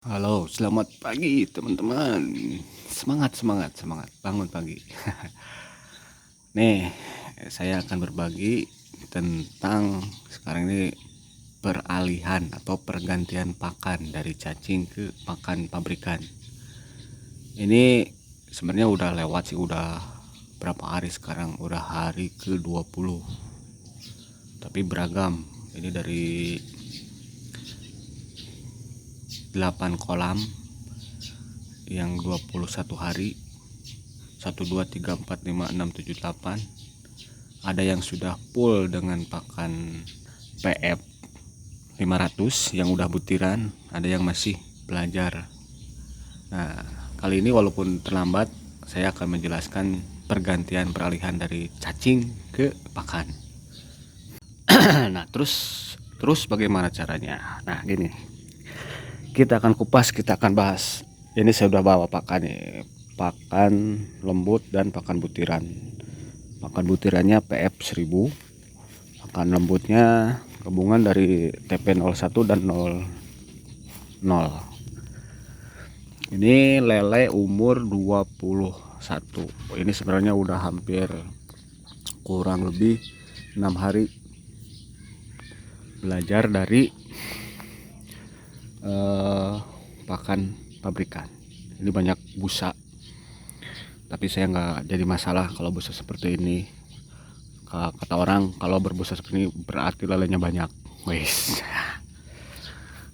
Halo, selamat pagi teman-teman. Semangat, semangat, semangat. Bangun pagi. Nih, saya akan berbagi tentang sekarang ini peralihan atau pergantian pakan dari cacing ke pakan pabrikan. Ini sebenarnya udah lewat sih, udah berapa hari sekarang? Udah hari ke-20. Tapi beragam. Ini dari 8 kolam yang 21 hari, 1 2 3 4 5 6 7 8. Ada yang sudah full dengan pakan PF 500 yang udah butiran, ada yang masih belajar. Nah, kali ini walaupun terlambat, saya akan menjelaskan pergantian peralihan dari cacing ke pakan. Nah, terus bagaimana caranya? Nah, gini. Kita akan kupas, kita akan bahas. Ini saya udah bawa pakan nih. Pakan lembut dan pakan butiran. Pakan butirannya PF 1000. Pakan lembutnya gabungan dari TP01 dan 00. Ini lele umur 21. Ini sebenarnya udah hampir kurang lebih 6 hari belajar dari pakan pabrikan. Ini banyak busa, tapi saya nggak jadi masalah kalau busa seperti ini. Kata orang kalau berbusa seperti ini berarti lelenya banyak. Wes.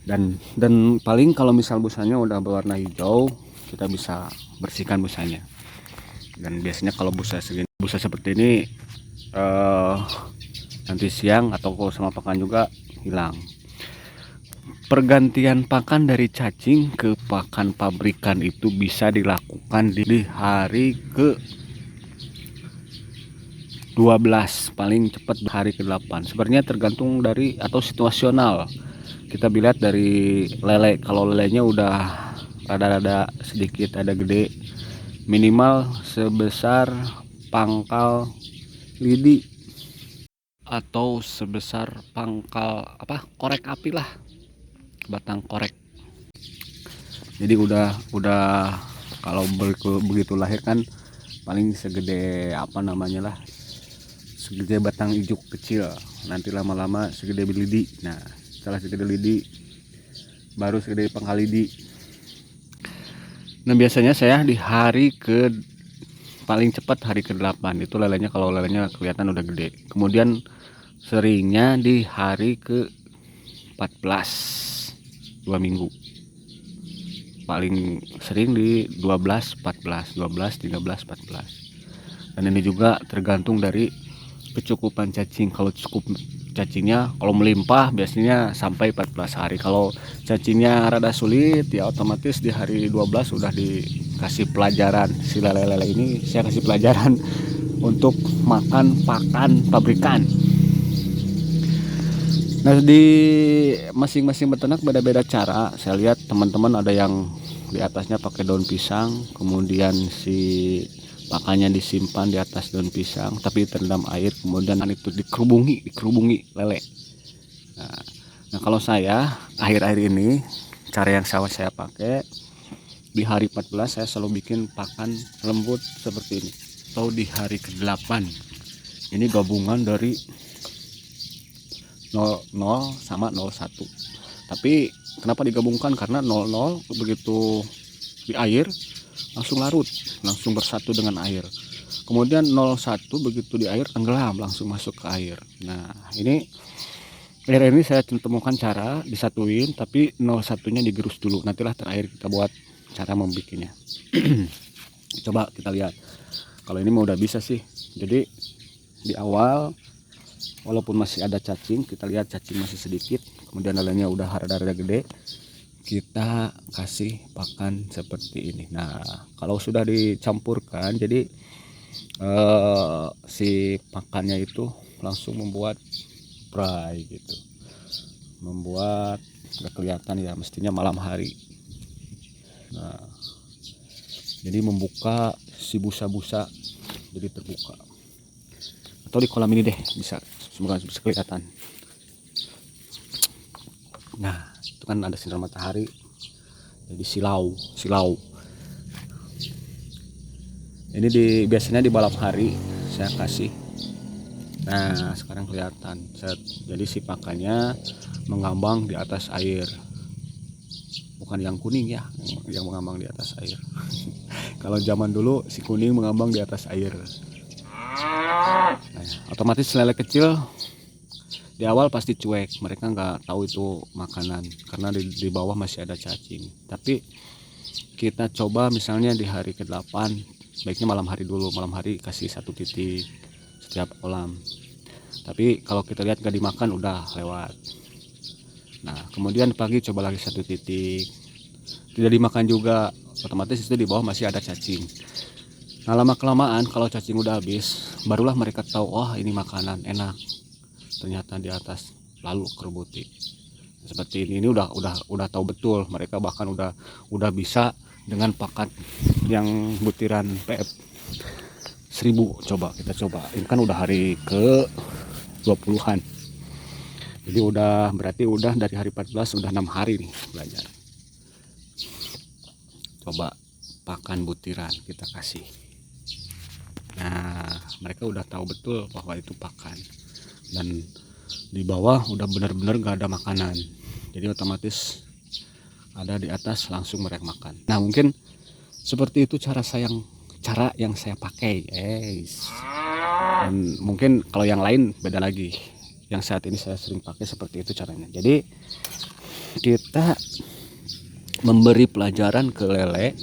Dan paling kalau misal busanya udah berwarna hijau, kita bisa bersihkan busanya. Dan biasanya kalau busa seperti ini nanti siang atau kalau sama pakan juga hilang. Pergantian pakan dari cacing ke pakan pabrikan itu bisa dilakukan di hari ke 12, paling cepat hari ke-8. Sebenarnya tergantung dari atau situasional. Kita lihat dari lele, kalau lelenya udah rada-rada sedikit ada gede, minimal sebesar pangkal lidi atau sebesar pangkal korek api lah, batang korek. Jadi udah kalau begitu lahir kan paling segede segede batang ijuk kecil, nanti lama-lama segede lidi. Nah, setelah segede lidi baru segede pangkal lidi. Nah, biasanya saya di hari ke paling cepat hari ke-8 itu lelenya, kalau lelenya kelihatan udah gede. Kemudian seringnya di hari ke-14, 2 minggu. Paling sering di 12, 14, 12, 13, 14. Dan ini juga tergantung dari kecukupan cacing. Kalau cukup cacingnya, kalau melimpah biasanya sampai 14 hari. Kalau cacingnya rada sulit ya otomatis di hari 12 udah dikasih pelajaran. Si lele-lele ini saya kasih pelajaran untuk makan pakan pabrikan. Nah, di masing-masing beternak beda-beda cara. Saya lihat teman-teman ada yang di atasnya pakai daun pisang, kemudian si pakannya disimpan di atas daun pisang tapi terendam air, kemudian itu dikerubungi lele. Nah, kalau saya akhir-akhir ini cara yang saya pakai di hari 14 saya selalu bikin pakan lembut seperti ini. Atau di hari ke-8 ini gabungan dari 00 sama 01. Tapi kenapa digabungkan? Karena 00 begitu di air langsung larut, langsung bersatu dengan air. Kemudian 01 begitu di air tenggelam, langsung masuk ke air. Nah, ini akhir ini saya temukan cara disatuin, tapi 01-nya digerus dulu. Nantilah terakhir kita buat cara membikinnya. Coba kita lihat. Kalau ini mah udah bisa sih. Jadi di awal walaupun masih ada cacing, kita lihat cacing masih sedikit, kemudian lelenya udah rada-rada gede, kita kasih pakan seperti ini. Nah, kalau sudah dicampurkan, jadi si pakannya itu langsung membuat fry gitu, membuat gak kelihatan ya, mestinya malam hari. Nah, jadi membuka si busa-busa jadi terbuka. Atau di kolam ini deh bisa, semoga bisa kelihatan. Nah, itu kan ada sinar matahari, jadi silau. Ini biasanya di malam hari saya kasih. Nah sekarang kelihatan. Jadi si pakannya mengambang di atas air, bukan yang kuning ya, yang mengambang di atas air. Kalau zaman dulu si kuning mengambang di atas air. Nah, otomatis lele kecil di awal pasti cuek, mereka nggak tahu itu makanan karena di bawah masih ada cacing. Tapi kita coba misalnya di hari ke-8, baiknya malam hari dulu. Malam hari kasih 1 titik setiap kolam. Tapi kalau kita lihat gak dimakan udah lewat. Nah kemudian pagi coba lagi 1 titik, tidak dimakan juga, otomatis itu di bawah masih ada cacing. Nah lama kelamaan kalau cacing udah habis, barulah mereka tahu, wah ini makanan enak, ternyata di atas, lalu kerubuti. Seperti ini udah tahu betul, mereka bahkan udah bisa dengan pakan yang butiran PF 1000. Kita coba ini kan udah hari ke 20-an, jadi berarti udah dari hari 14 udah 6 hari nih belajar. Coba pakan butiran kita kasih. Nah mereka udah tahu betul bahwa itu pakan, dan di bawah udah benar-benar gak ada makanan, jadi otomatis ada di atas langsung mereka makan. Nah mungkin seperti itu cara yang saya pakai, dan mungkin kalau yang lain beda lagi. Yang saat ini saya sering pakai seperti itu caranya. Jadi kita memberi pelajaran ke lele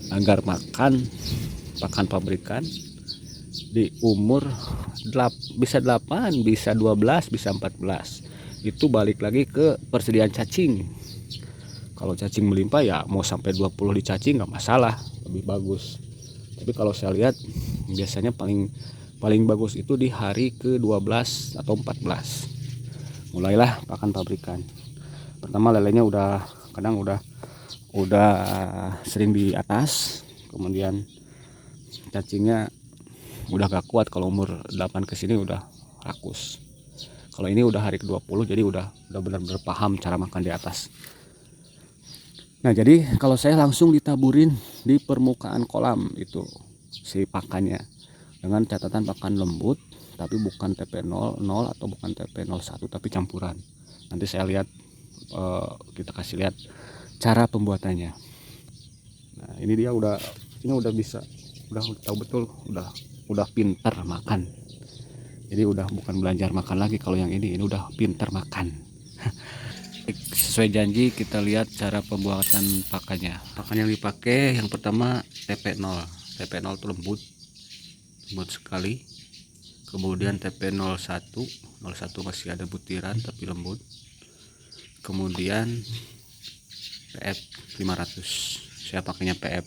agar makan pakan pabrikan di umur bisa 8, bisa 12, bisa 14. Itu balik lagi ke persediaan cacing. Kalau cacing melimpah ya mau sampai 20 di cacing nggak masalah, lebih bagus. Tapi kalau saya lihat biasanya paling bagus itu di hari ke-12 atau 14. Mulailah pakan pabrikan. Pertama lelenya kadang udah sering di atas, kemudian cacingnya udah gak kuat. Kalau umur 8 ke sini udah rakus. Kalau ini udah hari ke-20, jadi udah benar-benar paham cara makan di atas. Nah jadi kalau saya langsung ditaburin di permukaan kolam itu si pakannya, dengan catatan pakan lembut, tapi bukan TP00 atau bukan TP01, tapi campuran. Nanti saya lihat, kita kasih lihat cara pembuatannya. Nah ini dia udah bisa, udah tahu betul, udah pintar makan. Jadi udah bukan belajar makan lagi. Kalau yang ini udah pintar makan. Sesuai janji kita lihat cara pembuatan pakannya. Pakan yang dipakai yang pertama TP0 itu lembut sekali. Kemudian TP01 masih ada butiran tapi lembut. Kemudian PF 500, saya pakainya PF,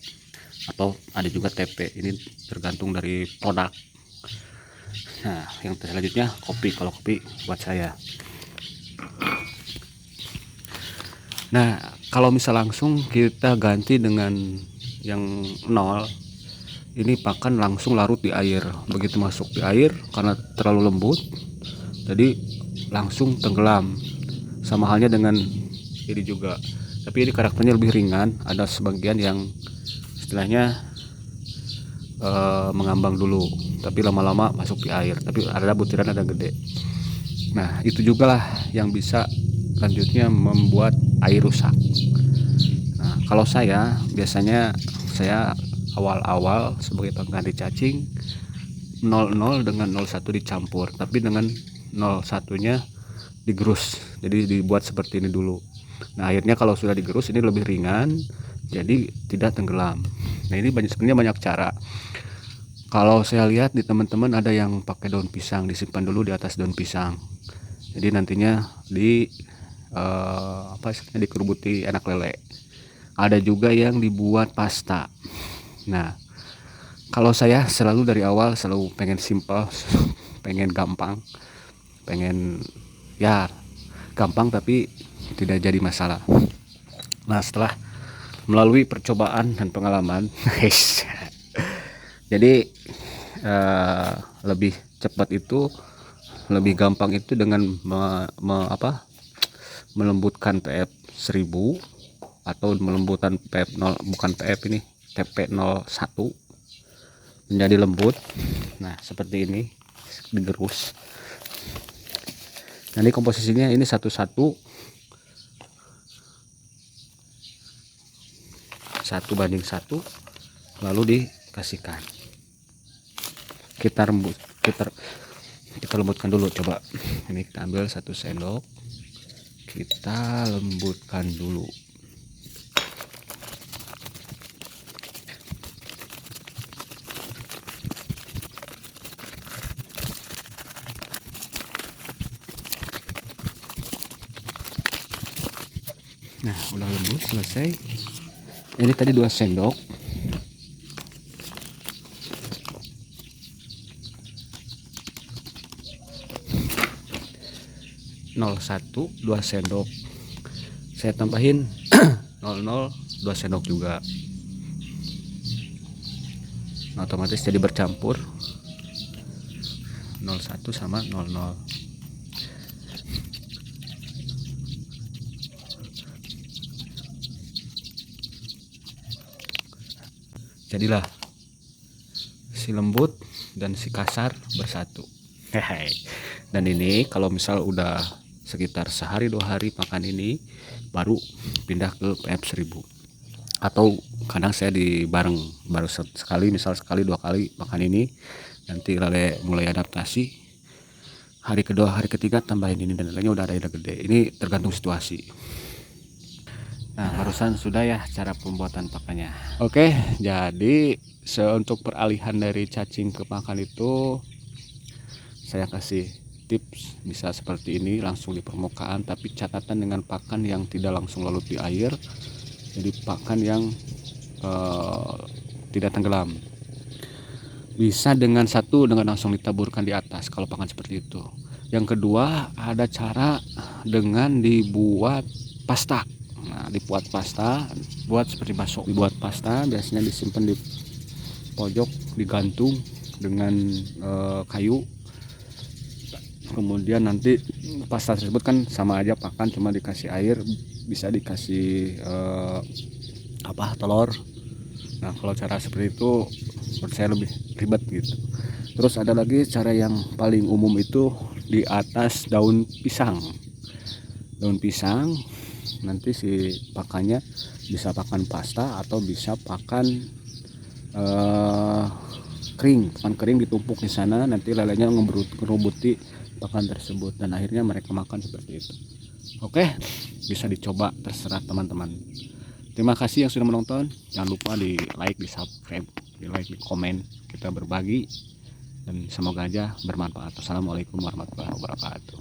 atau ada juga TP, ini tergantung dari produk. Nah yang selanjutnya kopi. Kalau kopi buat saya. Nah kalau misal langsung kita ganti dengan yang 0, ini pakan langsung larut di air. Begitu masuk di air karena terlalu lembut, jadi langsung tenggelam. Sama halnya dengan ini juga, tapi ini karakternya lebih ringan. Ada sebagian yang istilahnya mengambang dulu, tapi lama-lama masuk di air, tapi ada butiran, ada gede. Nah itu juga lah yang bisa lanjutnya membuat air rusak. Nah kalau saya biasanya awal-awal sebagai pengganti cacing 00 dengan 01 dicampur, tapi dengan 01 nya digerus, jadi dibuat seperti ini dulu. Nah akhirnya kalau sudah digerus ini lebih ringan, jadi tidak tenggelam. Nah ini sebenarnya banyak cara. Kalau saya lihat di teman-teman ada yang pakai daun pisang, disimpan dulu di atas daun pisang, jadi nantinya dikerubuti anak lele. Ada juga yang dibuat pasta. Nah kalau saya selalu dari awal selalu pengen simple, pengen gampang, pengen ya gampang tapi tidak jadi masalah. Nah setelah melalui percobaan dan pengalaman jadi lebih cepat itu, lebih gampang itu dengan melembutkan PF 1000 atau melembutkan PF0, bukan PF ini, TP01 menjadi lembut. Nah seperti ini digerus. Nah ini komposisinya ini 1 banding 1, lalu dikasihkan. Kita lembutkan dulu. Coba ini kita ambil 1 sendok, kita lembutkan dulu. Nah udah lembut, selesai. Ini tadi 2 sendok. satu 2 sendok, saya tambahin 00 2 sendok juga. Nah, otomatis jadi bercampur 01 sama 00. Jadilah si lembut dan si kasar bersatu. Dan ini kalau misal udah sekitar sehari 2 hari makan ini, baru pindah ke PF1000. Atau kadang saya baru sekali, misal sekali 2 kali makan ini, nanti mulai adaptasi, hari kedua hari ketiga tambahin ini, dan lainnya udah ada gede. Ini tergantung situasi. Nah barusan sudah ya cara pembuatan pakannya. Oke, jadi untuk peralihan dari cacing ke pakan itu saya kasih tips, bisa seperti ini langsung di permukaan, tapi catatan dengan pakan yang tidak langsung larut di air, jadi pakan yang tidak tenggelam. Bisa dengan langsung ditaburkan di atas kalau pakan seperti itu. Yang kedua ada cara dengan dibuat pasta. Nah dibuat pasta, buat seperti bakso, dibuat pasta, biasanya disimpan di pojok, digantung dengan kayu. Kemudian nanti pasta tersebut kan sama aja pakan, cuma dikasih air, bisa dikasih telur. Nah kalau cara seperti itu menurut saya lebih ribet gitu. Terus ada lagi cara yang paling umum itu di atas daun pisang. Nanti si pakannya bisa pakan pasta atau bisa pakan kering ditumpuk di sana, nanti lelenya ngerubuti pakan tersebut dan akhirnya mereka makan seperti itu. Oke, bisa dicoba, terserah teman-teman. Terima kasih yang sudah menonton. Jangan lupa di like, di subscribe, di like, di komen. Kita berbagi dan semoga aja bermanfaat. Assalamualaikum warahmatullahi wabarakatuh.